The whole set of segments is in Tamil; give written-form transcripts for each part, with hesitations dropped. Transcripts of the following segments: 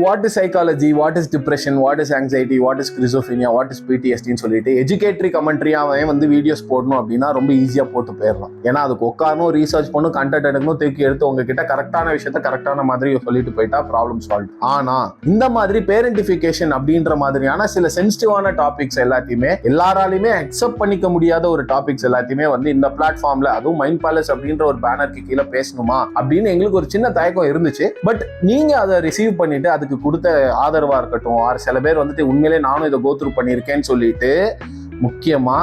What is psychology, what is depression, what is anxiety, what is schizophrenia, what is பிடிஎஸ்டின்னு சொல்லிட்டு எஜுகேட்டரி கமெண்ட்ரியாவே வந்து வீடியோஸ் போடணும் அப்படின்னா ரொம்ப ஈஸியாக போட்டு போயிடலாம். ஏன்னா அதுக்கு உட்காரணும், ரீசர்ச் பண்ணணும், கண்டென்ட் எடுக்கணும், தூக்கி எடுத்து உங்ககிட்ட கரெக்டான விஷயத்த கரெக்டான மாதிரி சொல்லிட்டு போயிட்டா ப்ராப்ளம் சால்வ். ஆனா இந்த மாதிரி பேரண்டிஃபிகேஷன் அப்படின்ற மாதிரியான சில சென்சிட்டிவான டாபிக்ஸ் எல்லாத்தையுமே எல்லாராலையுமே அக்செப்ட் பண்ணிக்க முடியாத ஒரு டாபிக்ஸ் எல்லாத்தையுமே வந்து இந்த பிளாட்ஃபார்ம்ல, அதுவும் மைண்ட் பேலஸ் அப்படின்ற ஒரு பேனருக்கு கீழே பேசணுமா அப்படின்னு எங்களுக்கு ஒரு சின்ன தயக்கம் இருந்துச்சு. பட் நீங்க அதை ரிசீவ் பண்ணிட்டு அதுக்கு கொடுத்த ஆதரவா இருக்கட்டும், சில பேர் வந்துட்டு உண்மையிலே நானும் இதை கோத்ரூ பண்ணியிருக்கேன்னு சொல்லிட்டு, முக்கியமா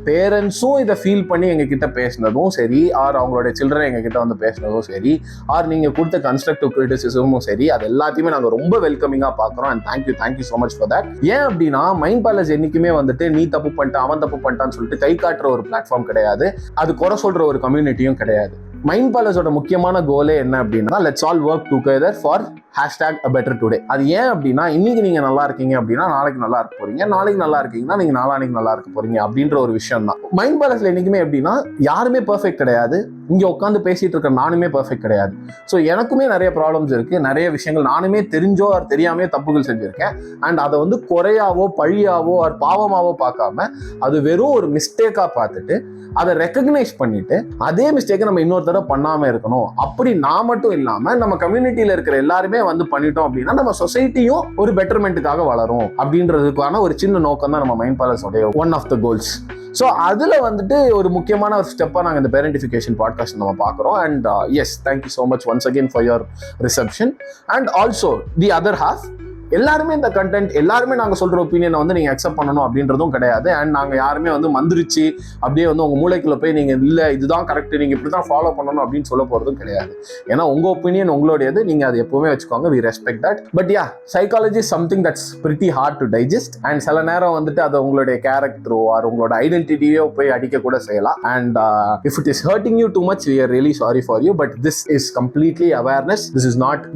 பேரண்ட்ஸும் இதை ஃபீல் பண்ணி எங்ககிட்ட பேசினதும் சரி, ஆர் அவங்களோட சில்ட்ரன் எங்ககிட்ட வந்து பேசினதும் சரி, ஆர் நீங்கள் கொடுத்த கன்ஸ்ட்ரக்டிவ் கிரிட்டிசிசமும் சரி, அது எல்லாத்தையுமே நாங்கள் ரொம்ப வெல்கமிங்காக பார்க்குறோம். And thank you so much for that. ஏன் அப்படின்னா மைண்ட் பேலஸ் என்றைக்குமே வந்துட்டு நீ தப்பு பண்ணிட்டான் அவன் தப்பு பண்ணிட்டான்னு சொல்லிட்டு கை காட்டுற ஒரு பிளாட்ஃபார்ம் கிடையாது, அது குறை சொல்கிற ஒரு கம்யூனிட்டியும் கிடையாது. மைண்ட் பேலஸோட முக்கியமான கோலே என்ன அப்படின்னா, let's all work together for #better_today. அது ஏன் அப்படின்னா, இன்னைக்கு நீங்க நல்லா இருக்கீங்க அப்படின்னா நாளைக்கு நல்லா இருக்க போறீங்க, நாளைக்கு நல்லா இருக்கீங்கன்னா நீங்க நாளானைக்கு நல்லா இருக்க போறீங்க அப்படின்ற ஒரு விஷயம் தான். மைண்ட் பேலன்ஸ்ல என்னைக்குமே எப்படின்னா, யாருமே பெர்ஃபெக்ட் கிடையாது. இங்க உட்காந்து பேசிட்டு இருக்க நானுமே பெர்ஃபெக்ட் கிடையாது. ஸோ எனக்குமே நிறைய ப்ராப்ளம்ஸ் இருக்கு, நிறைய விஷயங்கள் நானுமே தெரிஞ்சோ தெரியாமே தப்புகள் செஞ்சிருக்கேன். அண்ட் அதை வந்து குறையாவோ பழியாவோ பாவமாவோ பார்க்காம அது வெறும் ஒரு மிஸ்டேக்கா பார்த்துட்டு அதை ரெக்கக்னைஸ் பண்ணிட்டு அதே மிஸ்டேக்கை நம்ம இன்னொரு தடவை பண்ணாம இருக்கணும். அப்படி நான் மட்டும் இல்லாம நம்ம கம்யூனிட்டியில இருக்கிற எல்லாருமே வந்து பண்ணிட்டோம் அப்படின்னா நம்ம சொசைட்டியும் ஒரு பெட்டர்மெண்ட்டுக்காக வளரும் அப்படின்றதுக்கான ஒரு சின்ன நோக்கம் தான் நம்ம மைண்ட் பேலன்ஸோட one of the goals. So அதில் வந்துட்டு ஒரு முக்கியமான ஒரு ஸ்டெப்பாக நாங்கள் இந்த பேரண்டிஃபிகேஷன் பாட்காஸ்ட் நம்ம பார்க்குறோம். And yes, thank you so much once again for your reception. And also the other half, எல்லாருமே இந்த கண்டென்ட், எல்லாருமே நாங்கள் சொல்கிற ஒப்பீனியனை வந்து நீங்கள் அக்செப்ட் பண்ணணும் அப்படின்றதும் கிடையாது. அண்ட் நாங்கள் யாருமே வந்து மந்திரிச்சு அப்படியே வந்து உங்கள் மூளைக்குள்ள போய் நீங்கள் இல்லை இதுதான் கரெக்ட், நீங்கள் இப்படி தான் ஃபாலோ பண்ணணும் அப்படின்னு சொல்ல போகிறதும் கிடையாது. ஏன்னா உங்கள் ஒப்பீனியன் உங்களுடையது, நீங்கள் அதை எப்பவுமே வச்சுக்கோங்க. We respect that. But yeah, psychology is something that's pretty hard to digest. And சில நேரம் வந்துட்டு அதை உங்களுடைய கேரக்டரோ ஆர் உங்களோட ஐடென்டிட்டியோ போய் அடிக்க கூட செய்யலாம். And if it is hurting you too much, we are really sorry for you. But this is completely awareness.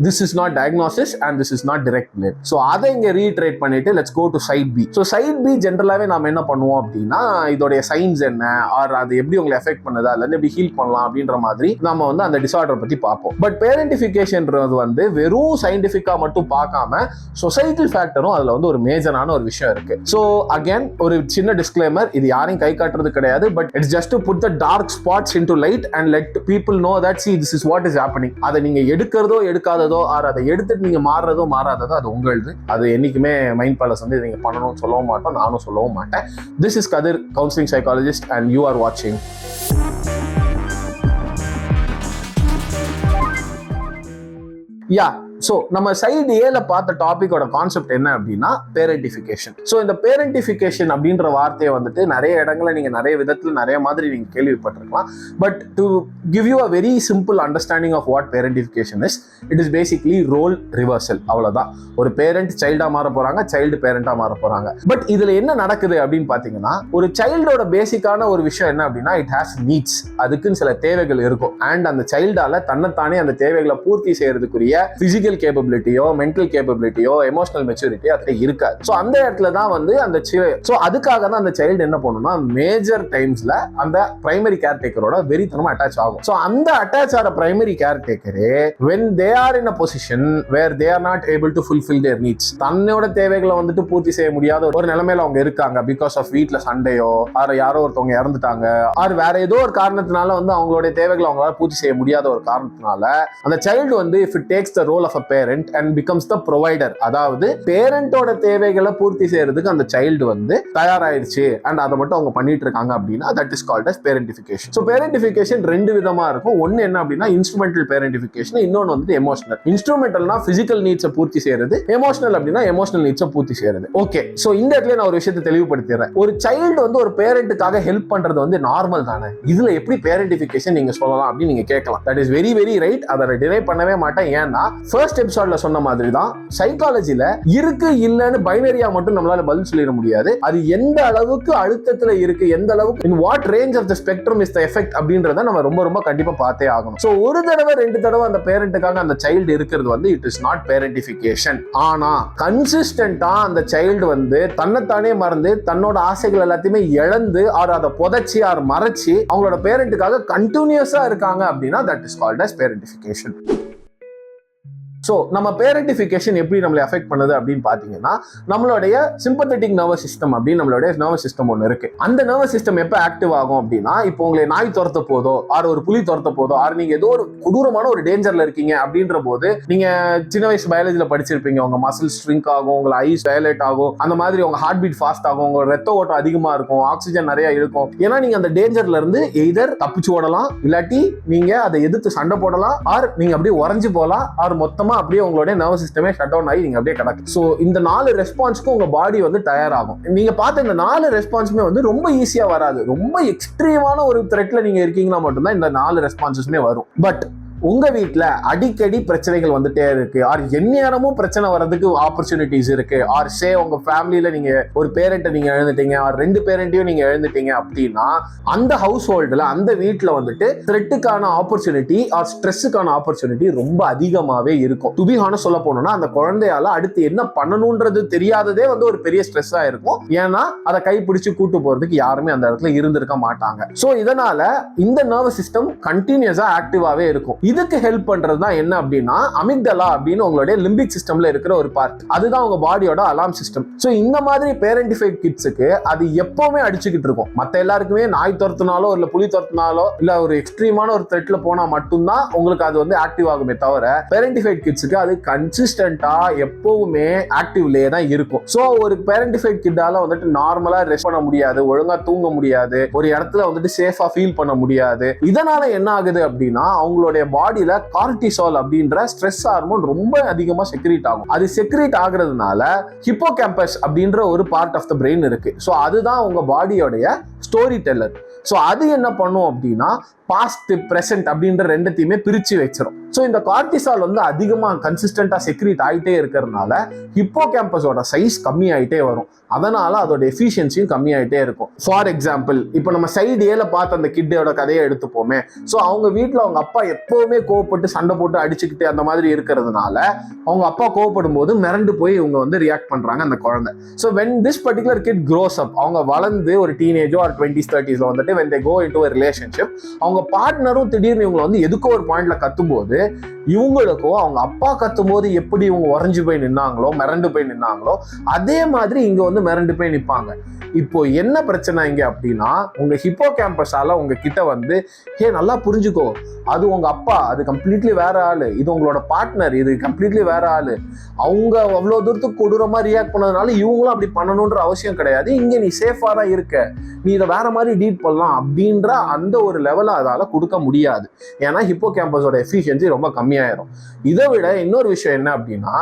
This is not diagnosis and this is not direct blame. So அதை இங்கே ரீட்ரேட் பண்ணிட்டு let's go to side B. So side B ஜென்ரலாகவே நம்ம என்ன பண்ணுவோம் அப்படின்னா, இதோடைய சைன்ஸ் என்ன, ஆர் அது எப்படி உங்களை எஃபெக்ட் பண்ணுதா, இல்லை எப்படி ஹீல் பண்ணலாம் அப்படின்ற மாதிரி நம்ம வந்து அந்த டிசார்டர் பற்றி பார்ப்போம். பட் பேரண்டிஃபிகேஷன்றது வந்து வெறும் சயின்டிஃபிக்காக மட்டும் பார்க்காம சொசைட்டல் ஃபேக்டரும் அதில் வந்து ஒரு மேஜரான ஒரு விஷயம் இருக்கு. ஸோ அகேன் ஒரு சின்ன டிஸ்க்ளைமர், இது யாரையும் கை காட்டுறது கிடையாது. But it's just to put the dark spots into light and let people know that see this is what is happening. அதை நீங்க எடுக்கிறதோ எடுக்காததோ, ஆர் அதை எடுத்துட்டு நீங்க மாறுறதோ மாறாததோ அது உங்களுது. அது என்னைக்குமே மைண்ட் பேலஸ் வந்து நீங்க பண்ணணும்னு சொல்லவும் மாட்டோம், நானும் சொல்லவும் மாட்டேன். This is Kathir, counselling psychologist, and you are வாட்சிங். யா, ஸோ நம்ம சைடு ஏல பார்த்த டாபிக்கோட கான்செப்ட் என்ன அப்படின்னா பேரண்டிஃபிகேஷன். ஸோ இந்த பேரண்டிஃபிகேஷன் அப்படின்ற வார்த்தையை வந்துட்டு நிறைய இடங்கள்ல நீங்க நிறைய விதத்துல நிறைய மாதிரி நீங்க கேள்விப்பட்டிருக்கலாம். But to give you a very simple understanding of what parentification is, it is basically role reversal. அவ்வளவுதான். ஒரு பேரண்ட் சைல்டா மாற போறாங்க, சைல்டு பேரண்டா மாற போறாங்க. பட் இதுல என்ன நடக்குது அப்படின்னு பாத்தீங்கன்னா, ஒரு சைல்டோட பேசிக்கான ஒரு விஷயம் என்ன அப்படின்னா, இட் ஹாஸ் நீட்ஸ். அதுக்குன்னு சில தேவைகள் இருக்கும். அண்ட் அந்த சைல்டால தன்னைத்தானே அந்த தேவைகளை பூர்த்தி செய்யறதுக்குரிய பிசிக்கல் கேப்பபிலிட்டியோ மென்டல் கேப்பபிலிட்டியோ எமோஷனல் மெச்சூரிட்டி அது இருக்காது. ஸோ அந்த இடத்துல தான் வந்து அந்த ஸோ அதுக்காக தான் அந்த சைல்டு என்ன பண்ணணும்னா, மேஜர் டைம்ஸ்ல அந்த பிரைமரி கேர்டேக்கரோட வெறித்தனமா அட்டாச் ஆகும். ஸோ அந்த அட்டாச் ஆகிற primary கேர்டேக்கரே when they are in a position where they are not able to fulfill their needs, தன்னோட தேவைகளை வந்துட்டு பூர்த்தி செய்ய முடியாத ஒரு நிலைமையில அவங்க இருக்காங்க. பிகாஸ் ஆஃப் வீட்ல சண்டையோ, ஆர் யாரோ ஒருத்தவங்க இறந்துட்டாங்க, ஆர் வேற ஏதோ ஒரு காரணத்தினால வந்து அவங்களுடைய தேவைகளை அவங்களால பூர்த்தி செய்ய முடியாத ஒரு காரணத்தினால அந்த சைல்டு வந்து if it takes the role of a parent and becomes the provider, அதாவது பேரண்டோட தேவைகளை பூர்த்தி செய்யறதுக்கு அந்த சைல்டு வந்து தயாராயிருச்சு அண்ட் அதை மட்டும் அவங்க பண்ணிட்டு இருக்காங்க அப்படின்னா that is called as parentification. So parentification ரெண்டு விதமா இருக்கும். ஒன்னு என்ன அப்படின்னா இன்ஸ்ட்ருமெண்டல் பேரண்டிஃபிகேஷன், இன்னொன்னு வந்து எமோஷனல். இன்ஸ்ட்ருமெண்டல்னா பிசிக்கல் நீட்ஸை பூர்த்தி செய்யறது, எமோஷனல் அப்படின்னா எமோஷனல் நீட்ஸை பூர்த்தி செய்யறது. ஓகே, சோ இந்த இடத்துல நான் ஒரு விஷயத்தை தெளிவுபடுத்திடுறேன். ஒரு சைல்டு வந்து ஒரு பேரண்ட்டுக்காக ஹெல்ப் பண்றது வந்து நார்மல் தானே, இதுல எப்படி பேரண்டிஃபிகேஷன் நீங்க சொல்லலாம் அப்படின்னு நீங்க கேட்கலாம். That is very very right. அதை டினை பண்ணவே மாட்டேன். ஏன்னா ஃபர்ஸ்ட் எபிசோட்ல சொன்ன மாதிரி தான் சைக்காலஜில இருக்கு இல்லன்னு பைனரியா மட்டும் நம்மளால பதில் சொல்லிட முடியாது. அது எந்த அளவுக்கு அழுத்தத்துல இருக்கு, எந்த அளவுக்கு in what range of the spectrum is the effect அப்படின்றத நம்ம ரொம்ப ரொம்ப கண்டிப்பா பார்த்தே ஆகணும். சோ ஒரு தடவை ரெண்டு தடவை அந்த பேரண்ட்டுக்காக அந்த சைல்டு இருக்கிறது வந்து இட் இஸ் நாட் பேரண்டிஃபிகேஷன். ஆனா கன்சிஸ்டன்டா அந்த சைல்டு வந்து தன்னைத்தானே மறந்து தன்னோட ஆசைகள் எல்லாத்தையுமே இழந்து அதை புதைச்சி மறைச்சி அவங்களோட பேரண்ட்டுக்காக கண்டினியூஸா இருக்காங்க அப்படின்னா that is called as parentification. So நம்ம பேரண்டிஃபிகேஷன் எப்படி நம்மளை அஃபெக்ட் பண்ணுது அப்படின்னு பார்த்தீங்கன்னா, நம்மளுடைய சிம்பத்தட்டிக் நர்வஸ் சிஸ்டம் அப்படின்னு நம்மளுடைய நர்வஸ் சிஸ்டம் ஒன்று இருக்கு. அந்த நர்வஸ் சிஸ்டம் எப்போ ஆக்டிவ் ஆகும் அப்படின்னா, இப்போ உங்களை நாய் துரத்த போதோ ஆர் ஒரு புலி துரத்த போதோ ஆர் நீங்க ஏதோ ஒரு கொடூரமான ஒரு டேஞ்சர்ல இருக்கீங்க அப்படின்ற போது, நீங்க சின்ன வயசு பயாலஜில படிச்சிருப்பீங்க, உங்க மசில் ஸ்ட்ரிங்க் ஆகும், உங்க ஐஸ் டைலேட் ஆகும், அந்த மாதிரி உங்க ஹார்ட் பீட் ஃபாஸ்ட் ஆகும், உங்க ரத்த ஓட்டம் அதிகமா இருக்கும், ஆக்சிஜன் நிறைய இருக்கும். ஏன்னா நீங்க அந்த டேஞ்சர்ல இருந்து எய்தர் தப்பிச்சு ஓடலாம், இல்லாட்டி நீங்க அதை எதிர்த்து சண்டை போடலாம், ஆர் நீங்க அப்படியே உறைஞ்சு போகலாம், ஆர் மொத்தமா அப்படியே உங்களுடைய நர்வஸ் சிஸ்டமே ஷட் டவுன் ஆகி நீங்க அப்படியே கிடக்கு. சோ இந்த 4 ரெஸ்பான்ஸ்க்கு உங்க பாடி வந்து தயாராகும். நீங்க பார்த்த இந்த 4 ரெஸ்பான்ஸுமே வந்து ரொம்ப ஈஸியா வராது. ரொம்ப எக்ஸ்ட்ரீமான ஒரு த்ரெட்ல நீங்க இருக்கீங்கன்னா மட்டும்தான் இந்த 4 ரெஸ்பான்ஸஸுமே வரும். பட் உங்க வீட்டுல அடிக்கடி பிரச்சனைகள் வந்துட்டே இருக்கு, ஆர் எந்நேரமும் பிரச்சனை வர்றதுக்கு ஆப்பர்ச்சுனிட்டிஸ் இருக்கு, ஆர் சே உங்க ஃபேமிலியில நீங்க ஒரு பேரண்ட்டை நீங்க எழுந்துட்டீங்க, ஆர் 2 பேரண்ட்டையும் நீங்க எழுந்துட்டீங்க அப்படின்னா, அந்த ஹவுஸ் ஹோல்டுல அந்த வீட்டுல வந்துட்டு த்ரெட்டுக்கான ஆப்பர்ச்சுனிட்டி ஆர் ஸ்ட்ரெஸ்ஸுக்கான ஆப்பர்ச்சுனிட்டி ரொம்ப அதிகமாவே இருக்கும். டு பி ஹானஸ்ட் சொல்ல போனோம்னா, அந்த குழந்தையால அடுத்து என்ன பண்ணணும்ன்றது தெரியாததே வந்து ஒரு பெரிய ஸ்ட்ரெஸ்ஸா இருக்கும். ஏன்னா அதை கைப்பிடிச்சு கூட்டு போறதுக்கு யாருமே அந்த இடத்துல இருந்திருக்க மாட்டாங்க. சோ இதனால இந்த நர்வஸ் சிஸ்டம் கண்டினியூஸா ஆக்டிவாவே இருக்கும். இதுக்கு ஹெல்ப் பண்றது தான் என்ன அப்படின்னா, அமிக்டலா அப்படின்னு உங்களுடைய லிம்பிக் சிஸ்டம்ல இருக்கிற ஒரு பார்ட். அதுதான் உங்க பாடியோட அலார்ம் சிஸ்டம். சோ இந்த மாதிரி பேரண்டிஃபைட் கிட்ஸுக்கு அது எப்பவுமே அடிச்சுக்கிட்டு இருக்கும். மத்த எல்லாருக்குமே நாய் துரத்துனாலோ இல்ல புலி துரத்துனாலோ இல்ல ஒரு எக்ஸ்ட்ரீமான ஒரு த்ரெட்ல போனா மட்டும்தான் உங்களுக்கு அது வந்து ஆக்டிவ் ஆகுமே தவிர, பேரண்டிஃபைட் கிட்ஸுக்கு அது கன்சிஸ்டன்டா எப்பவுமே ஆக்டிவ்லயே தான் இருக்கும். சோ ஒரு பேரண்டிஃபைட் கிட்டால வந்துட்டு நார்மலா ரெஸ்ட் பண்ண முடியாது, ஒழுங்கா தூங்க முடியாது, ஒரு இடத்துல வந்துட்டு சேஃபா ஃபீல் பண்ண முடியாது. இதனால என்ன ஆகுது அப்படின்னா, அவங்களுடைய பாடியில கார்டிசால் அப்படின்ற ஸ்ட்ரெஸ் ஹார்மோன் ரொம்ப அதிகமா செக்ரீட் ஆகும். அது செக்ரீட் ஆகுறதுனால ஹிப்போகேம்பஸ் அப்படின்ற ஒரு பார்ட் ஆஃப் த பிரெயின் இருக்கு. சோ அதுதான் உங்க பாடியோடைய ஸ்டோரி டெல்லர். சோ அது என்ன பண்ணும் அப்படின்னா, பாஸ்ட் பிரசன்ட் அப்படின்ற ரெண்டுத்தையுமே பிரிச்சு வச்சிரும். சோ இந்த கார்டிசால் வந்து அதிகமா கன்சிஸ்டன்டா செக்ரீட் ஆயிட்டே இருக்கிறதுனால ஹிப்போகேம்பஸோட சைஸ் கம்மி ஆயிட்டே வரும். அதனால அதோட எஃபிஷியன்சியும் கம்மி ஆயிட்டே இருக்கும். ஃபார் எக்ஸாம்பிள், இப்போ நம்ம சைடு ஏல பார்த்த அந்த கிட்டோட கதையை எடுத்துப்போமே. சோ அவங்க வீட்டுல அவங்க அப்பா எப்பவுமே கோவப்பட்டு சண்டை போட்டு அடிச்சுக்கிட்டு அந்த மாதிரி இருக்கிறதுனால, அவங்க அப்பா கோவப்படும் போது மிரண்டு போய் இவங்க வந்து ரியாக்ட் பண்றாங்க அந்த குழந்தை. So when this particular kid grows up, அவங்க வளர்ந்து ஒரு டீனேஜோ ஆர் 20s 30s வந்துட்டு when they go into a relationship, அவங்க பார்ட்னரும் திடீர்னு இவங்க வந்து எதுக்கோ ஒரு பாயிண்ட்ல கத்தும் போது, இவங்களுக்கும் அவங்க அப்பா கத்தும் போது எப்படி இவங்க உறைஞ்சு போய் நின்னாங்களோ, மிரண்டு போய் நின்னாங்களோ, அதே மாதிரி இங்க வந்து மிரண்டு போய் நிற்பாங்க. இப்போ என்ன பிரச்சனை இங்க அப்படின்னா, உங்க ஹிப்போகேம்பஸால உங்க கிட்ட வந்து, ஹே நல்லா புரிஞ்சுக்கோ, அது உங்க அப்பா, அது கம்ப்ளீட்லி வேற ஆளு, இது உங்களோட பார்ட்னர், இது கம்ப்ளீட்லி வேற ஆளு, அவங்க அவ்வளவு தூரத்துக்கு கொடூரமா ரியாக்ட் பண்ணதுனால இவங்களும் அப்படி பண்ணணும்ன்ற அவசியம் கிடையாது, இங்க நீ சேஃபா தான் இருக்க, நீ இதை வேற மாதிரி டீட் பண்ணலாம் அப்படின்ற அந்த ஒரு லெவல அதால கொடுக்க முடியாது. ஏன்னா ஹிப்போகேம்பஸோட எஃபிஷியன்சி ரொம்ப கம்மியாயிரும். இதை விட இன்னொரு விஷயம் என்ன அப்படின்னா,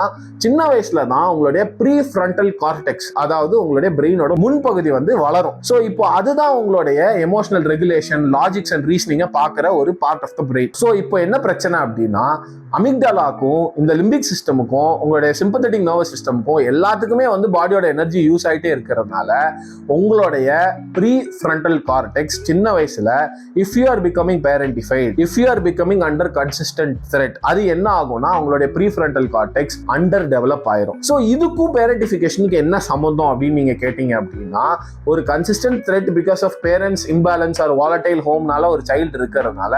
சின்ன வயசுல தான் உங்களுடைய ப்ரீ ஃப்ரண்டல் கார்டெக்ஸ், அதாவது உங்களுடைய பிரெயினோட முன்பகுதி வந்து வளரும். ஸோ இப்போ அதுதான் உங்களுடைய எமோஷனல் ரெகுலேஷன், லாஜிக்ஸ் அண்ட் ரீசனிங்கை பார்க்குற ஒரு part of the brain. So இப்போ என்ன பிரச்சனை அப்படின்னா, அமிக்டலாக்கும் இந்த லிம்பிக் சிஸ்டமுக்கும் உங்களுடைய சிம்பத்தட்டிக் நர்வஸ் சிஸ்டமுக்கும் எல்லாத்துக்குமே வந்து பாடியோட எனர்ஜி யூஸ் ஆகிட்டே இருக்கிறதுனால, உங்களுடைய ப்ரீ ஃப்ரண்டல் கார்டெக்ஸ் சின்ன வயசுல if you are becoming parentified, if you are becoming under consistent threat, அது என்ன ஆகும்னா உங்களுடைய prefrontal cortex under develop ஆயிரும். ஸோ இதுக்கும் பேரண்டிஃபிகேஷனுக்கு என்ன சம்பந்தம் அப்படின்னு நீங்க கேட்டீங்க அப்படின்னா, ஒரு consistent threat because of parents imbalance or volatile ஹோம்னால ஒரு சைல்டு இருக்கிறதுனால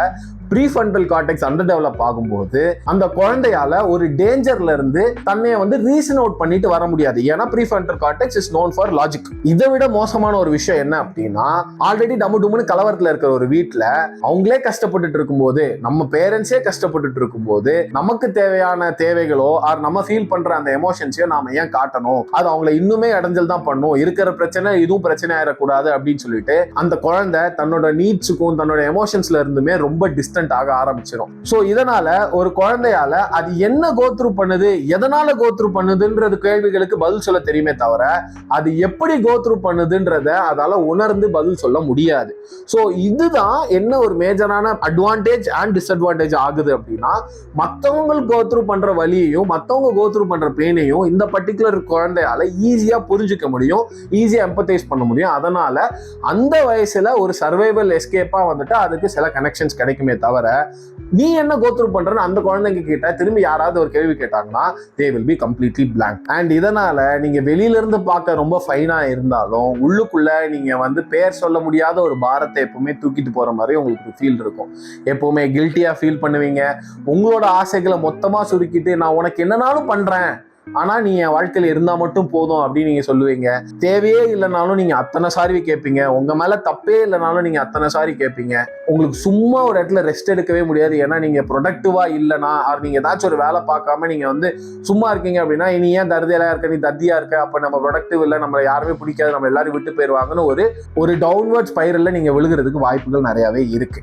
ப்ரீஃப்ரண்டல் கார்டெக்ஸ் அண்டர் டெவலப் ஆகும்போது அந்த குழந்தையால ஒரு டேஞ்சர்ல இருந்து தன்னைய வந்து ரீசன் அவுட் பண்ணிட்டு வர முடியாது. ஏன்னா prefrontal cortex is known for logic. இதை விட மோசமான ஒரு விஷயம் என்ன அப்படின்னா, ஆல்ரெடி டம்மு டும்னு கலவரத்துல இருக்கிற ஒரு வீட்டுல அவங்களே கஷ்டப்பட்டுட்டு இருக்கும்போது, நம்ம பேரண்ட்ஸே கஷ்டப்பட்டுட்டு இருக்கும்போது, நமக்கு தேவையான தேவைகளோ ஆர் நம்ம ஃபீல் பண்ற அந்த எமோஷன்ஸையோ நாம ஏன் காட்டணும், அது அவங்களை இன்னுமே அடைஞ்சல் தான் பண்ணும், இருக்கிற பிரச்சனை இதுவும் பிரச்சனை ஆயிடக்கூடாது அப்படின்னு சொல்லிட்டு அந்த குழந்தை தன்னோட நீட்ஸுக்கும் தன்னோட எமோஷன்ஸ்ல இருந்துமே ரொம்ப ஆக ஆரம்பிச்சிடும். சோ இதனால ஒரு குழந்தையால அது என்ன கோத்ரூ பண்ணுது, எதனால கோத்ரூ பண்ணுதுன்றது கேள்விகளுக்கு பதில் சொல்ல தெரியுமே தவிர, அது எப்படி கோத்ரூ பண்ணுதுன்றத அதால உணர்ந்து பதில் சொல்ல முடியாது. சோ இதுதான் என்ன ஒரு மேஜரான அட்வான்டேஜ் அண்ட் டிஸ்அட்வான்டேஜ் ஆகுது அப்படின்னா, மத்தவங்களுக்கு கோத்ரூ பண்ற வலியையும் மத்தவங்க கோத்ரூ பண்ற பெயினையும் இந்த பர்டிகுலர் குழந்தையால ஈஸியா புரிஞ்சுக்க முடியும், ஈஸியா எம்பத்தைஸ் பண்ண முடியும். அதனால அந்த வயசுல ஒரு சர்வைவல் எஸ்கேப்பா வந்துட்டு அதுக்கு சில கனெக்ஷன்ஸ் கிடைக்குமே தவிர நீ என்ன கோத்ரூ பண்றன்னு அந்த குழந்தைங்க கிட்ட திரும்பி யாராவது ஒரு கேள்வி கேட்டாங்கன்னா they will be completely blank. And இதனால நீங்க வெளியில இருந்து பார்க்க ரொம்ப ஃபைனா இருந்தாலும் உள்ளுக்குள்ள நீங்க வந்து பேர் சொல்ல முடியாத ஒரு பாரத்தை எப்பவுமே தூக்கிட்டு போற மாதிரி உங்களுக்கு ஃபீல் இருக்கும். எப்பவுமே கில்ட்டியா ஃபீல் பண்ணுவீங்க. உங்களோட ஆசைகளை மொத்தமா சுருக்கிட்டு நான் உனக்கு என்னனாலும் பண்றேன், ஆனா நீ என் வாழ்க்கையில இருந்தா மட்டும் போதும் அப்படின்னு நீங்க சொல்லுவீங்க. தேவையே இல்லைனாலும் நீங்க அத்தனை சாரி கேட்பீங்க. உங்க மேல தப்பே இல்லைனாலும் நீங்க அத்தனை சாரி கேட்பீங்க. உங்களுக்கு சும்மா ஒரு இடத்துல ரெஸ்ட் எடுக்கவே முடியாது. ஏன்னா நீங்க ப்ரொடக்டிவா இல்லைனா நீங்க ஏதாச்சும் ஒரு வேலை பார்க்காம நீங்க வந்து சும்மா இருக்கீங்க அப்படின்னா நீ ஏன் தருதியா இருக்க, நீ தத்தியா இருக்க, அப்ப நம்ம ப்ரொடக்டிவ் இல்லை, நம்ம யாருமே பிடிக்காது, நம்ம எல்லாரும் விட்டு போயிருவாங்கன்னு ஒரு டவுன்வர்ட் ஸ்பைரல்ல நீங்க விழுகிறதுக்கு வாய்ப்புகள் நிறையவே இருக்கு.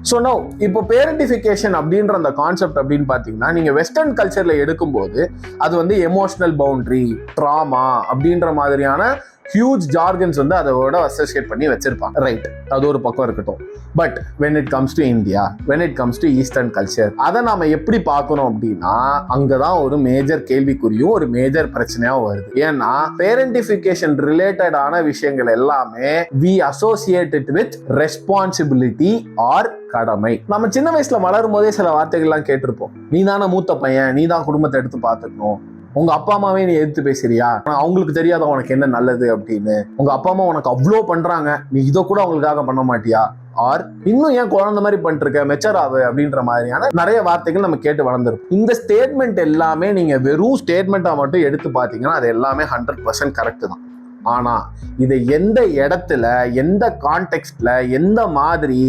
ஸோ நோ இப்போ பேரண்டிஃபிகேஷன் அப்படின்ற அந்த கான்செப்ட் அப்படின்னு பார்த்தீங்கன்னா நீங்கள் வெஸ்டர்ன் கல்ச்சரில் எடுக்கும்போது அது வந்து எமோஷனல் பவுண்ட்ரி, ட்ராமா அப்படின்ற மாதிரியான ஹியூஜ் ஜார்கன்ஸ் வந்து அதோட அசோசியேட் பண்ணி வச்சிருப்பாங்க. ரைட், அது ஒரு பக்கம் இருக்கட்டும். But when it comes to India, when it comes to eastern culture, அதை நாம எப்படி பார்க்கணும் அப்படின்னா அங்கதான் ஒரு மேஜர் கேள்விக்குறியும் ஒரு மேஜர் பிரச்சனையாவும் வருது. ஏன்னா பேரண்டிஃபிகேஷன் ரிலேட்டடான விஷயங்கள் எல்லாமே we associate it with responsibility or கடமை. நம்ம சின்ன வயசுல வளரும் போதே சில வார்த்தைகள்லாம் கேட்டிருப்போம். நீ தானே மூத்த பையன், நீ தான் குடும்பத்தை எடுத்து பார்த்துக்கணும், உங்க அப்பா அம்மாவே நீ எதிர்த்து பேசுறியா, அவங்களுக்கு தெரியாத உனக்கு என்ன நல்லது அப்படின்னு, உங்க அப்பா அம்மா உனக்கு அவ்வளோ பண்றாங்க, நீ இதை கூட அவங்களுக்காக பண்ண மாட்டியா, ஆர் இன்னும் ஏன் குழந்தை மாதிரி பண்ணிட்டு இருக்க, மெச்சர் ஆகு அப்படின்ற மாதிரியான நிறைய வார்த்தைகள் நம்ம கேட்டு வளர்ந்துருக்கும். இந்த ஸ்டேட்மெண்ட் எல்லாமே நீங்க வெறும் ஸ்டேட்மெண்ட்டா மட்டும் எடுத்து பார்த்தீங்கன்னா அது எல்லாமே 100% கரெக்ட் தான். ஆனா இதை எந்த இடத்துல, எந்த கான்டெக்ட்ல, எந்த மாதிரி,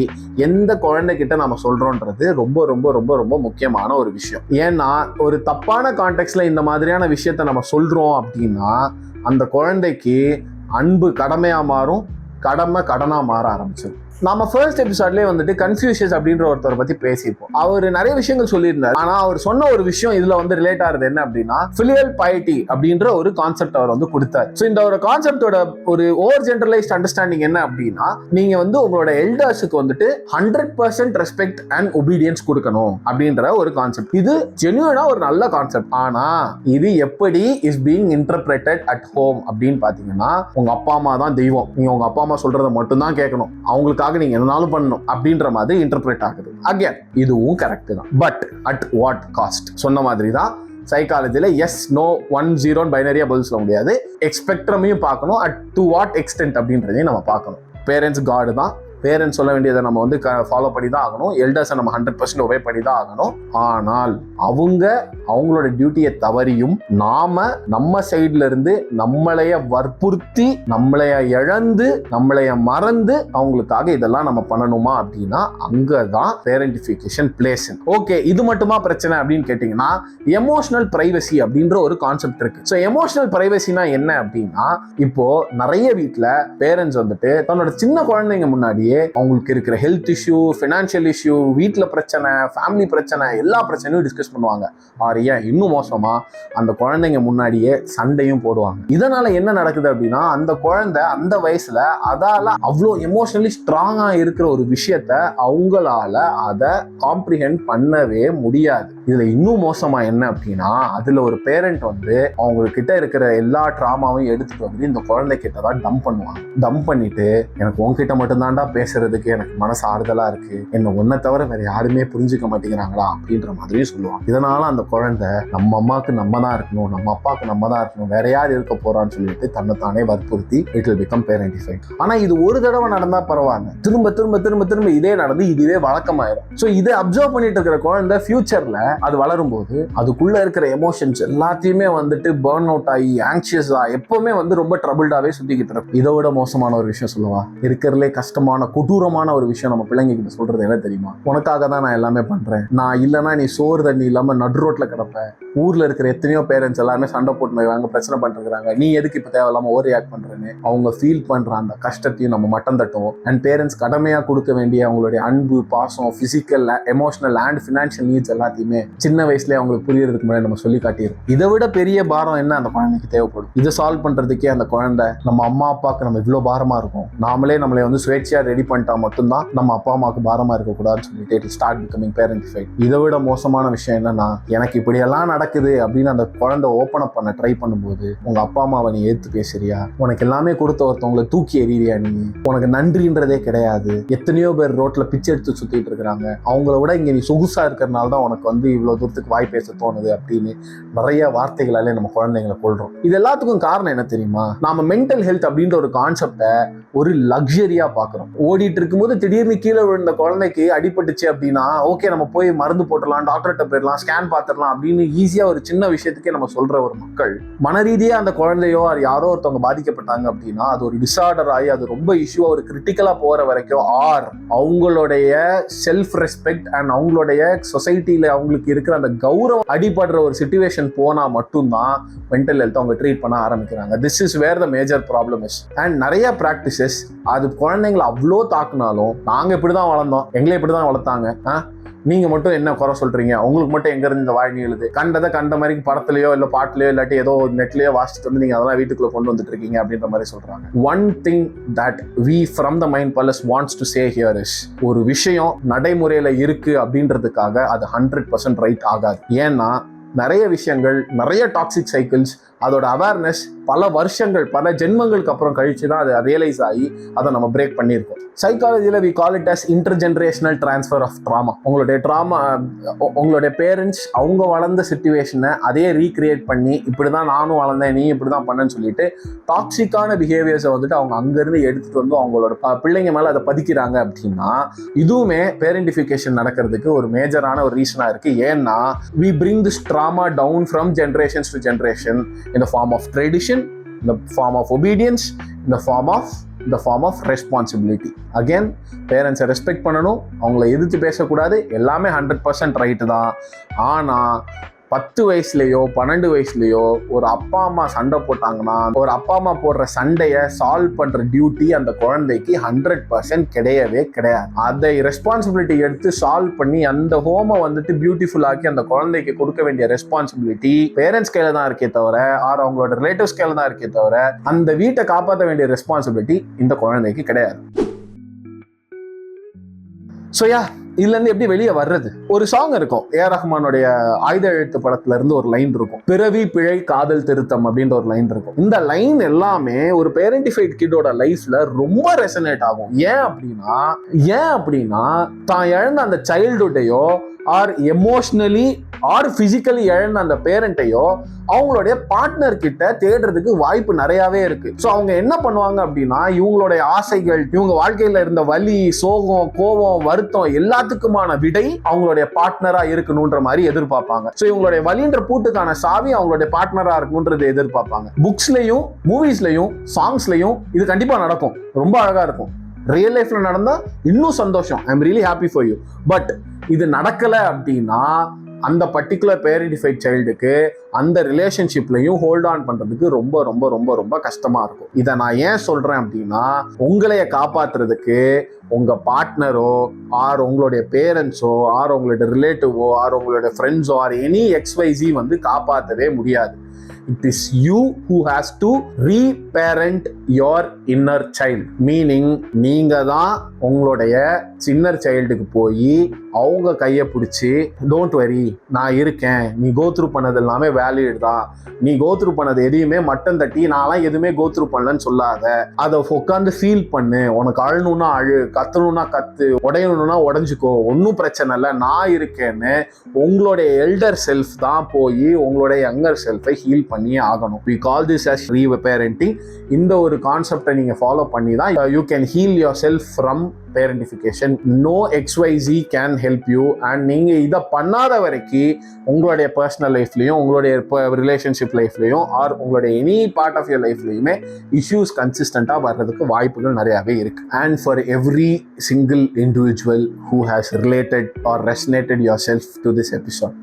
எந்த குழந்தைகிட்ட நம்ம சொல்றோன்றது ரொம்ப ரொம்ப ரொம்ப ரொம்ப முக்கியமான ஒரு விஷயம். ஏன்னா ஒரு தப்பான கான்டெக்ட்ல இந்த மாதிரியான விஷயத்த நம்ம சொல்றோம் அப்படின்னா அந்த குழந்தைக்கு அன்பு கடமையா மாறும், கடமை கடனா மாற ஆரம்பிச்சிடும். நம்ம ஃபர்ஸ்ட் எபிசோட்லயே வந்துட்டு கன்ஃபியூஷியஸ் அப்படின்ற ஒருத்தரை பத்தி பேசியிருப்போம். அவர் நிறைய விஷயங்கள் சொல்லியிருந்தார். ஆனா அவர் சொன்ன ஒரு விஷயம் இதுல வந்து ரிலேட் ஆகுது என்ன அப்படின்னா ஃபிலியல் பைட்டி அப்படின்ற ஒரு கான்செப்ட் அவர் வந்து கொடுத்தார். ஸோ இந்த ஒரு கான்செப்டோட ஒரு ஓவர் ஜெனரலைஸ்ட் அண்டர்ஸ்டாண்டிங் என்ன அப்படின்னா நீங்க வந்து உங்களோட எல்டர்ஸுக்கு வந்துட்டு 100% ரெஸ்பெக்ட் அண்ட் ஒபீடியன்ஸ் கொடுக்கணும் அப்படின்ற ஒரு கான்செப்ட். இது ஜென்யூனா ஒரு நல்ல கான்செப்ட். ஆனா இது எப்படி is being interpreted at home அப்படின்னு பாத்தீங்கன்னா உங்க அப்பா அம்மா தான் தெய்வம், நீங்க உங்க அப்பா அம்மா சொல்றதை மட்டும் தான் கேட்கணும், அவங்களுக்கு நீங்க என்னாலும் பண்ணணும் அப்படின்ற மாதிரி இன்டர்பிரேட் ஆகுது. அகைன் இதுவும் கரெக்ட் தான். But at what cost? சொன்ன மாதிரி தான் சைக்காலஜில எஸ் நோ 1-0 பைனரியா பதில் சொல்ல முடியாது. எக்ஸ்பெக்ட்ரமையும் பார்க்கணும், அட் டு வாட் எக்ஸ்டென்ட் அப்படின்றதையும் நம்ம பார்க்கணும். பேரண்ட்ஸ் காடு தான், பேரண்ட்ஸ் சொல்ல வேண்டியதை நம்ம வந்து ஃபாலோ பண்ணி தான் ஆகணும், எல்டர்ஸை நம்ம 100% ஒபே பண்ணி தான் ஆகணும். ஆனால் அவங்களோட டியூட்டியை தவறியும் நாம நம்ம சைட்ல இருந்து நம்மளைய வற்புறுத்தி, நம்மளைய இழந்து, நம்மளைய மறந்து அவங்களுக்காக இதெல்லாம் நம்ம பண்ணணுமா அப்படின்னா அங்கதான் பேரண்டிஃபிகேஷன் பிளேஸ். ஓகே, இது மட்டுமா பிரச்சனை அப்படின்னு கேட்டீங்கன்னா எமோஷனல் பிரைவசி அப்படின்ற ஒரு கான்செப்ட் இருக்கு. ஸோ எமோஷனல் பிரைவசினா என்ன அப்படின்னா இப்போ நிறைய வீட்டுல பேரண்ட்ஸ் வந்துட்டு தன்னோட சின்ன குழந்தைங்க முன்னாடி அவங்களுக்கு இருக்கிற ஹெல்த் இஷ்யூ, ஃபினான்ஷியல் இஷ்யூ, வீட்டில் பிரச்சனை, ஃபேமிலி பிரச்சனை, எல்லா பிரச்சனையும் டிஸ்கஸ் பண்ணுவாங்க. ஆரியா இன்னும் மோசமா அந்த குழந்தைங்க முன்னாடியே சண்டையும் போடுவாங்க. இதனால என்ன நடக்குது அப்படின்னா அந்த குழந்தை அந்த வயசுல அதால அவ்வளோ எமோஷனலி ஸ்ட்ராங்கா இருக்கிற ஒரு விஷயத்த அவங்களால அதை காம்ப்ரிஹெண்ட் பண்ணவே முடியாது. இதுல இன்னும் மோசமா என்ன அப்படின்னா அதுல ஒரு பேரண்ட் வந்து அவங்ககிட்ட இருக்கிற எல்லா ட்ராமாவையும் எடுத்துட்டு வந்து இந்த குழந்தை கிட்ட தான் டம்ப் பண்ணுவாங்க. டம்ப் பண்ணிட்டு எனக்கு உங்ககிட்ட மட்டும்தான்டா பேசுறதுக்கு எனக்கு மனசு ஆறுதலா இருக்கு, என்ன ஒன்ன தவிர வேற யாருமே புரிஞ்சுக்க மாட்டேங்கிறாங்களா அப்படின்ற மாதிரியும் சொல்லுவாங்க. இதனால அந்த குழந்தை நம்ம அம்மாவுக்கு நம்ம தான் இருக்கணும், நம்ம அப்பாவுக்கு நம்ம தான் இருக்கணும், வேற யார் இருக்க போறான்னு சொல்லிட்டு தன்னைத்தானே வற்புறுத்தி இட் வில் பிகம் பேரண்டிஃபைட். ஆனா இது ஒரு தடவை நடந்தா பரவாயில்ல, திரும்ப திரும்ப திரும்ப திரும்ப இதே நடந்து இதுவே வழக்கமாயிரும். ஸோ இதை அப்சர்வ் பண்ணிட்டு இருக்கிற குழந்தை ஃபியூச்சர்ல அது வளரும் போது அதுக்குள்ள இருக்கிற எமோஷன்ஸ் எல்லாத்தையுமே வந்துட்டு பர்ன் அவுட் ஆகி ஆங்ஷியஸா எப்பவுமே வந்து ரொம்ப ட்ரபிள்டாவே சுத்திக்கிட்டு இருக்கும். இதை விட மோசமான ஒரு விஷயம் சொல்லுவா, இருக்கிறதுலே கஷ்டமான கொடூரமான ஒரு விஷயம் நம்ம பிள்ளைங்க கிட்ட சொல்றது என்ன தெரியுமா? உனக்காக தான் நான் எல்லாமே பண்றேன், நான் இல்லைன்னா நீ சோறு தண்ணி இல்லாம நடு ரோட்ல கிடப்ப, ஊர்ல இருக்கிற எத்தனையோ பேரண்ட்ஸ் எல்லாருமே சண்டை போட்டுருக்காங்க, பிரச்சனை பண்ணிருக்காங்க, நீ எதுக்கு இப்ப தேவையில்லாம ஓவர் ரியாக்ட் பண்றேன்னு அவங்க ஃபீல் பண்ற அந்த கஷ்டத்தையும் நம்ம மட்டம் தட்டுவோம். அண்ட் பேரண்ட்ஸ் கடமையா கொடுக்க வேண்டிய அவங்களுடைய அன்பு, பாசம், physical, emotional and financial needs எல்லாத்தையுமே சின்ன வயசுல அவங்களுக்கு புரியறதுக்கு முன்னாடி நம்ம சொல்லி காட்டிடுவோம். இதை விட பெரிய பாரம் என்ன அந்த குழந்தைக்கு தேவைப்படும்? இதை சால்வ் பண்றதுக்கே அந்த குழந்தை நம்ம அம்மா அப்பாவுக்கு நம்ம இவ்வளவு பாரமா இருக்கும், நாமளே நம்மளை வந்து சுயேட்சையா ரெடி ரெடி பண்ணிட்டா மட்டும்தான் நம்ம அப்பா அம்மாவுக்கு பாரமா இருக்கக்கூடாதுன்னு சொல்லிட்டு இட் ஸ்டார்ட் பிகமிங் பேரண்டிஃபைட். இதை விட மோசமான விஷயம் என்னன்னா, எனக்கு இப்படியெல்லாம் நடக்குது அப்படின்னு அந்த குழந்தை ஓப்பன் அப் பண்ண ட்ரை பண்ணும்போது உங்க அப்பா அம்மாவை நீ ஏத்து பேசுறியா, உனக்கு எல்லாமே கொடுத்த ஒருத்தவங்களை தூக்கி எறியா, நீ உனக்கு நன்றின்றதே கிடையாது, எத்தனையோ பேர் ரோட்ல பிச்சை எடுத்து சுத்திட்டு இருக்கிறாங்க, அவங்கள விட இங்க நீ சொகுசா இருக்கிறனால தான் உனக்கு வந்து இவ்வளவு தூரத்துக்கு வாய் பேச தோணுது அப்படின்னு நிறைய வார்த்தைகளாலே நம்ம குழந்தைங்களை கொள்றோம். இது எல்லாத்துக்கும் காரணம் என்ன தெரியுமா? நாம மென்டல் ஹெல்த் அப்படின்ற ஒரு கான்செப்டை ஒரு லக்ஸரியா பாக்குறோம். ஓடிட்டு இருக்கும்போது திடீர்னு கீழே விழுந்த குழந்தைக்கு அடிபட்டுச்சு அப்படின்னா ஓகே நம்ம போய் மருந்து போட்டுடலாம், டாக்டர்கிட்ட போயிடலாம், ஸ்கேன் பார்த்துடலாம் அப்படின்னு ஈஸியா ஒரு சின்ன விஷயத்துக்கே நம்ம சொல்ற ஒரு மக்கள், மனரீதியா அந்த குழந்தையோ யாரோ ஒருத்தவங்க பாதிக்கப்பட்டாங்க அப்படின்னா அது ஒரு டிசார்டர் ஆகி அது ரொம்ப இஷ்யூவா ஒரு கிரிட்டிக்கலா போற வரைக்கும் அவங்களுடைய செல்ஃப் ரெஸ்பெக்ட் அண்ட் அவங்களுடைய சொசைட்டில அவங்களுக்கு இருக்கிற அந்த கௌரவம் அடிபடுற ஒரு சிச்சுவேஷன் போனா மட்டும்தான் மென்டல் ஹெல்த் அவங்க ட்ரீட் பண்ண ஆரம்பிக்கிறாங்க. This is where the major problem is. And நிறைய பிராக்டிசஸ் அது குழந்தைங்களை அவ்வளோ தாக்குனாலும், நாங்க இப்படிதான் வளர்ந்தோம், எங்களை இப்படிதான் வளர்த்தாங்க, நீங்க மட்டும் என்ன குறை சொல்றீங்க, உங்களுக்கு மட்டும் எங்க இருந்து இந்த வாழ்க்கை எழுது, கண்டதை கண்ட மாதிரி படத்துலயோ இல்ல பாட்டுலயோ இல்லாட்டி ஏதோ நெட்லயோ வாசிச்சுட்டு வந்து நீங்க அதெல்லாம் வீட்டுக்குள்ள கொண்டு வந்துட்டு இருக்கீங்க அப்படின்ற மாதிரி சொல்றாங்க. One thing that we from the mind palace wants to say here is, ஒரு விஷயம் நடைமுறையில இருக்கு அப்படின்றதுக்காக அது 100% ரைட் ஆகாது. ஏன்னா நிறைய விஷயங்கள், நிறைய டாக்ஸிக் சைக்கிள்ஸ், அதோட அவேர்னஸ் பல வருஷங்கள் பல ஜென்மங்களுக்கு அப்புறம் கழிச்சு தான் அது ரியலைஸ் ஆகி அதை நம்ம பிரேக் பண்ணியிருக்கோம். சைக்காலஜியில் we call it as intergenerational transfer of trauma. உங்களுடைய பேரண்ட்ஸ் அவங்க வளர்ந்த சிச்சுவேஷனை அதே ரீக்ரியேட் பண்ணி இப்படி தான் நானும் வளர்ந்தேன், நீ இப்படி தான் பண்ணேன்னு சொல்லிட்டு டாக்ஸிக்கான பிஹேவியர்ஸை வந்துட்டு அவங்க அங்கேருந்து எடுத்துகிட்டு வந்து அவங்களோட பிள்ளைங்க மேலே அதை பதிக்கிறாங்க அப்படின்னா இதுவுமே பேரண்டிஃபிகேஷன் நடக்கிறதுக்கு ஒரு மேஜரான ஒரு ரீசனாக இருக்குது. ஏன்னா we bring this trauma down from generations to generation in the form of tradition, in the form of obedience, in the form of responsibility. Again, parents respect பண்ணணும், அவங்கள எதிர்த்து பேசக்கூடாது, எல்லாமே 100% ரைட்டு தான். ஆனால் 10 வயசுலையோ 12 வயசுலையோ ஒரு அப்பா அம்மா சண்டை போட்டாங்கன்னா ஒரு அப்பா அம்மா போடுற சண்டையை சால்வ் பண்ற டியூட்டி அந்த குழந்தைக்கு 100% கிடையவே கிடையாது. அதை ரெஸ்பான்சிபிலிட்டி எடுத்து சால்வ் பண்ணி அந்த ஹோமை வந்துட்டு பியூட்டிஃபுல் ஆக்கி அந்த குழந்தைக்கு கொடுக்க வேண்டிய ரெஸ்பான்சிபிலிட்டி பேரண்ட்ஸ் கையில தான் இருக்கே தவிர அவங்களோட ரிலேட்டிவ்ஸ் கையில தான் இருக்கே தவிர அந்த வீட்டை காப்பாற்ற வேண்டிய ரெஸ்பான்சிபிலிட்டி இந்த குழந்தைக்கு கிடையாது. ஸோ இதுல இருந்து எப்படி வெளியே வர்றது? ஒரு சாங் இருக்கும், ஏஆர் ரஹ்மானுடைய ஆயுத எழுத்து படத்துல இருந்து ஒரு லைன் இருக்கும், பிறவி பிழை காதல் திருத்தம் அப்படின்ற ஒரு லைன் இருக்கும். இந்த லைன் எல்லாமே ஒரு பேரண்டிஃபைட் கிட்டோட லைஃப்ல ரொம்ப ரெசனேட் ஆகும். ஏன் அப்படின்னா தான் இழந்த அந்த சைல்டுஹுட்டையோ ஆர் எமோஷனலி ஆர் பிசிக்கலி இழந்த அந்த பேரண்ட்டையோ அவங்களுடைய பார்ட்னர் கிட்ட தேடுறதுக்கு வாய்ப்பு நிறையவே இருக்கு. ஸோ அவங்க என்ன பண்ணுவாங்க அப்படின்னா இவங்களுடைய ஆசைகள், இவங்க வாழ்க்கையில இருந்த வலி, சோகம், கோபம், வருத்தம் எல்லாத்துக்குமான விடை அவங்களுடைய பார்ட்னரா இருக்கணும்ன்ற மாதிரி எதிர்பார்ப்பாங்க. ஸோ இவங்களுடைய வலின்ற பூட்டுக்கான சாவி அவங்களுடைய பார்ட்னரா இருக்கணும்ன்றது எதிர்பார்ப்பாங்க. புக்ஸ்லயும் மூவிஸ்லயும் சாங்ஸ்லயும் இது கண்டிப்பா நடக்கும், ரொம்ப அழகா இருக்கும். ரியல் லைஃப்ல நடந்தா இன்னும் சந்தோஷம், I am really happy for you. But இது நடக்கல அப்படின்னா அந்த பர்டிகுலர் பேரண்டிஃபைட் சைல்டுக்கு அந்த ரிலேஷன்ஷிப்லையும் ஹோல்ட் ஆன் பண்றதுக்கு ரொம்ப ரொம்ப ரொம்ப ரொம்ப கஷ்டமா இருக்கும். இதை நான் ஏன் சொல்றேன் அப்படின்னா உங்களைய காப்பாத்துறதுக்கு உங்க பார்ட்னரோ ஆர் உங்களுடைய பேரண்ட்ஸோ ஆர் உங்களுடைய ரிலேட்டிவோ ஆர் உங்களுடைய ஃப்ரெண்ட்ஸோ ஆர் எனி XYZ வந்து காப்பாற்றவே முடியாது. It is you who has to reparent your inner child. Meaning நீங்க தான் உங்களுடைய சின்னர் சைல்டுக்கு போய் அவங்க கையை பிடிச்சி டோன்ட் வரி, நான் இருக்கேன், நீ கோத்ரூ பண்ணது எல்லாமே வேலிட் தான், நீ கோத்ரூ பண்ணது எதையுமே மட்டம் தட்டி நான்லாம் எதுவுமே கோத்ரூ பண்ணலன்னு சொல்லாத, அதை உட்காந்து ஃபீல் பண்ணு, உனக்கு அழணும்னா அழு, கத்தணும்னா கத்து, உடையணும்னா உடஞ்சிக்கோ, ஒன்றும் பிரச்சனை இல்லை, நான் இருக்கேன்னு உங்களுடைய எல்டர் செல்ஃப் தான் போய் உங்களுடைய யங்கர் செல்ஃபை ஹீல் பண்ணியே ஆகணும். we call this as reparenting. இந்த ஒரு கான்செப்டை நீங்க ஃபாலோ பண்ணி தான் you can heal yourself from parentification. no XYZ can help you. and நீங்க இதை பண்ணாத வரைக்கும் உங்களுடைய பர்சனல் லைஃப்லையும் உங்களுடைய ரிலேஷன்ஷிப் லைஃப்லையும் ஆர் உங்களுடைய எனி பார்ட் ஆஃப் யர் லைஃப்லையுமே இஷ்யூஸ் கன்சிஸ்டண்டா வர்றதுக்கு வாய்ப்புகள் நிறையவே இருக்கு. and for every single individual who has related or resonated yourself to this episode,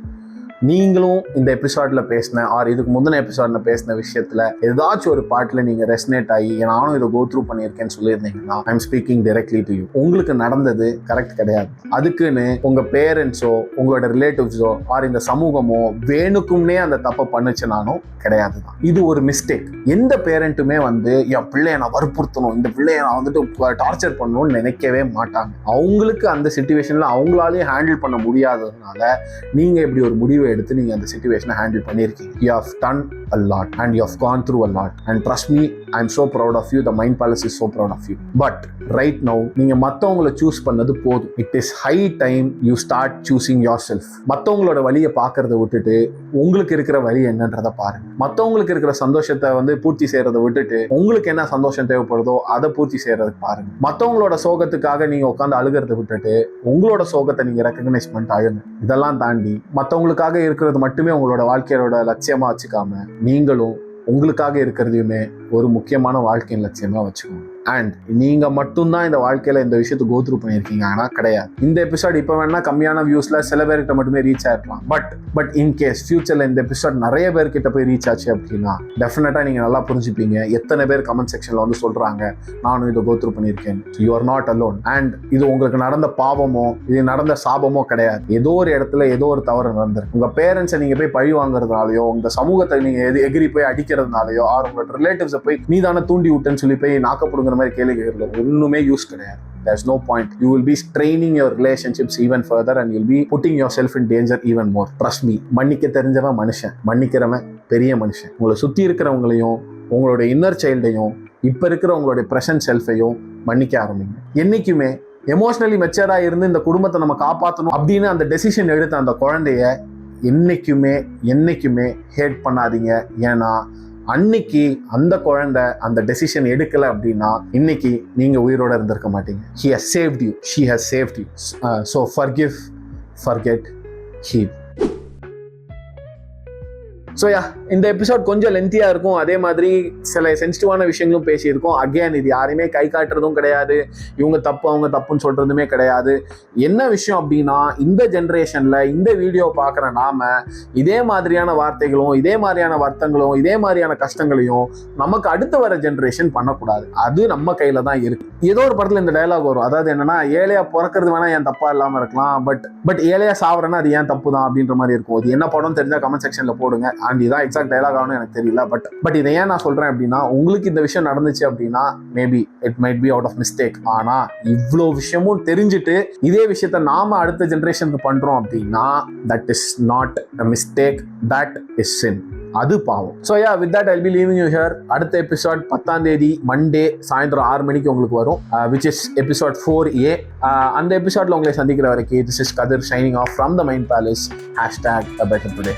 நீங்களும் இந்த எபிசோட்ல பேசின ஆர் இதுக்கு முந்தின எபிசோட்ல பேசின விஷயத்துல ஏதாச்சும் ஒரு பார்ட்ல நீங்க ரெசனேட் ஆகி நானும் இதை கோ த்ரூ பண்ணியிருக்கேன்னு சொல்லியிருந்தீங்கன்னா I am speaking directly to you. உங்களுக்கு நடந்தது கரெக்ட் கிடையாது. அதுக்குன்னு உங்க பேரண்ட்ஸோ உங்களோட ரிலேட்டிவ்ஸோ ஆர் இந்த சமூகமோ வேணுக்கும்னே அந்த தப்பை பண்ணுச்சுனாலும் கிடையாது தான். இது ஒரு மிஸ்டேக். எந்த பேரண்ட்டுமே வந்து என் பிள்ளைய நான் வற்புறுத்தணும், இந்த பிள்ளைய நான் வந்துட்டு டார்ச்சர் பண்ணணும்னு நினைக்கவே மாட்டாங்க. அவங்களுக்கு அந்த சிச்சுவேஷன்ல அவங்களாலே ஹேண்டில் பண்ண முடியாததுனால நீங்க இப்படி ஒரு முடிவை எடுத்து நீங்க அந்த சிச்சுவேஷனை ஹேண்டில் பண்ணியிருக்கீங்க. You have done a lot and you have gone through a lot and trust me, I am so proud of you. The Mind Palace is so proud of you. But right now நீங்க மத்தவங்களை சூஸ் பண்ணது போதும். It is high time you start choosing yourself. மத்தவங்களோட வழியை பார்க்கறத விட்டுட்டு உங்களுக்கு இருக்கிற வழி என்னன்றதை பாருங்க. மத்தவங்களுக்கு இருக்கிற சந்தோஷத்தை வந்து பூர்த்தி செய்யறதை விட்டுட்டு உங்களுக்கு என்ன சந்தோஷம் தேவைப்படுதோ அதை பூர்த்தி செய்யறதுக்கு பாருங்க. மத்தவங்களோட சோகத்துக்காக நீங்க உட்காந்து அழுகிறத விட்டுட்டு உங்களோட சோகத்தை நீங்க ரெக்கக்னைஸ் பண்ணிட்டு அழுங்க. இதெல்லாம் தாண்டி மத்தவங்களுக்காக இருக்கிறது மட்டுமே உங்களோட வாழ்க்கையோட லட்சியமா வச்சுக்காம நீங்களும் உங்களுக்காக இருக்கிறதையுமே ஒரு முக்கியமான வாழ்க்கையின் லட்சியமா வச்சுக்கோங்க. அண்ட் நீங்க மட்டும்தான் இந்த வாழ்க்கையில இந்த விஷயத்தை கோ த்ரூ பண்ணியிருக்கீங்க ஆனா கிடையாது. இந்த எபிசோட் இப்போ வேணா கம்மியான வியூஸ்ல சில பேர்கிட்ட மட்டுமே ரீச் ஆயிருக்கலாம். பட் இன் கேஸ் ஃபியூச்சர்ல இந்த எபிசோட் நிறைய பேர்கிட்ட போய் ரீச் ஆச்சு அப்படின்னா டெஃபினட்டா நீங்க நல்லா புரிஞ்சுப்பீங்க. எத்தனை பேர் கமெண்ட் செக்ஷன்ல வந்து சொல்றாங்க நானும் இதை கோ த்ரூ பண்ணியிருக்கேன். You are not alone. And இது உங்களுக்கு நடந்த பாவமோ இது நடந்த சாபமோ கிடையாது. ஏதோ ஒரு இடத்துல ஏதோ ஒரு தவறு நடந்திருக்கு. உங்க பேரண்ட்ஸை நீங்க போய் பழி வாங்குறதுனாலயோ உங்க சமூகத்தை நீங்க எகிரி போய் அடிக்கிறதுனாலயோ ஆர் உங்களோட ரிலேட்டிவ்ஸை போய் நீ தானே தூண்டி விட்டேன்னு சொல்லி போய் நாக்கப்படுங்கிற மாதிரி கேள்வி கேட்கல. ஒண்ணுமே யூஸ் கிடையாது. There's no point. You will be straining your relationships even further and you'll be putting yourself in danger even more. Trust me. மன்னிக்க தெரிஞ்சவன் மனுஷன், மன்னிக்கிறவன் பெரிய மனுஷன். உங்களை சுத்தி இருக்கிறவங்களையும் உங்களோட இன்னர் சைல்டையும் இப்ப இருக்கிற உங்களுடைய பிரசன்ட் செல்ஃபையும் மன்னிக்க ஆரம்பிங்க. என்னைக்குமே எமோஷனலி மெச்சூரா இருந்து இந்த குடும்பத்தை நம்ம காப்பாற்றணும் அப்படின்னு அந்த டெசிஷன் எடுத்த அந்த குழந்தைய என்னைக்குமே ஹேட் பண்ணாதீங்க. ஏன்னா அன்னைக்கு அந்த குழந்தை அந்த டெசிஷன் எடுக்கல அப்படின்னா இன்னைக்கு நீங்க உயிரோட இருந்திருக்க மாட்டீங்க. He has saved you. She has saved you. So forgive, forget, heal. So இந்த எபிசோட் கொஞ்சம் லென்த்தியாக இருக்கும். அதே மாதிரி சில சென்சிட்டிவான விஷயங்களும் பேசியிருக்கோம். அகேன் இது யாரையுமே கை காட்டுறதும் கிடையாது, இவங்க தப்பு அவங்க தப்புன்னு சொல்கிறதுமே கிடையாது. என்ன விஷயம் அப்படின்னா இந்த ஜென்ரேஷனில் இந்த வீடியோ பார்க்குற நாம இதே மாதிரியான வார்த்தைகளும் இதே மாதிரியான வருத்தங்களும் இதே மாதிரியான கஷ்டங்களையும் நமக்கு அடுத்து வர ஜென்ரேஷன் பண்ணக்கூடாது. அது நம்ம கையில் தான் இருக்குது. ஏதோ ஒரு படத்தில் இந்த டயலாக் வரும். அதாவது என்னன்னா ஏழையா பிறக்கிறது வேணா ஏன் தப்பா இல்லாமல் இருக்கலாம், பட் ஏழையா சாவறேன்னா அது ஏன் தப்பு தான் அப்படின்ற மாதிரி இருக்கும். அது என்ன படம் தெரிஞ்சா கமெண்ட் செக்ஷனில் போடுங்க. அண்ட் இதான் எக்ஸாக்ட் டைலாக் ஆகணும் எனக்கு தெரியல. பட் இதை ஏன் நான் சொல்றேன் அப்படின்னா உங்களுக்கு இந்த விஷயம் நடந்துச்சு அப்படின்னா maybe it might be out of mistake. ஆனா இவ்வளோ விஷயமும் தெரிஞ்சுட்டு இதே விஷயத்த நாம அடுத்த ஜென்ரேஷனுக்கு பண்றோம் அப்படின்னா that is not a mistake, that is sin. அது பாவம். So with that I'll be leaving you here. அடுத்த எபிசோட் 10ஆம் தேதி மண்டே சாயந்தரம் 6 மணிக்கு உங்களுக்கு வரும், விச் இஸ் எபிசோட் 4A. அந்த எபிசோட்ல உங்களை சந்திக்கிற வரைக்கும் this is Kathir shining off from the mind palace. #a better today.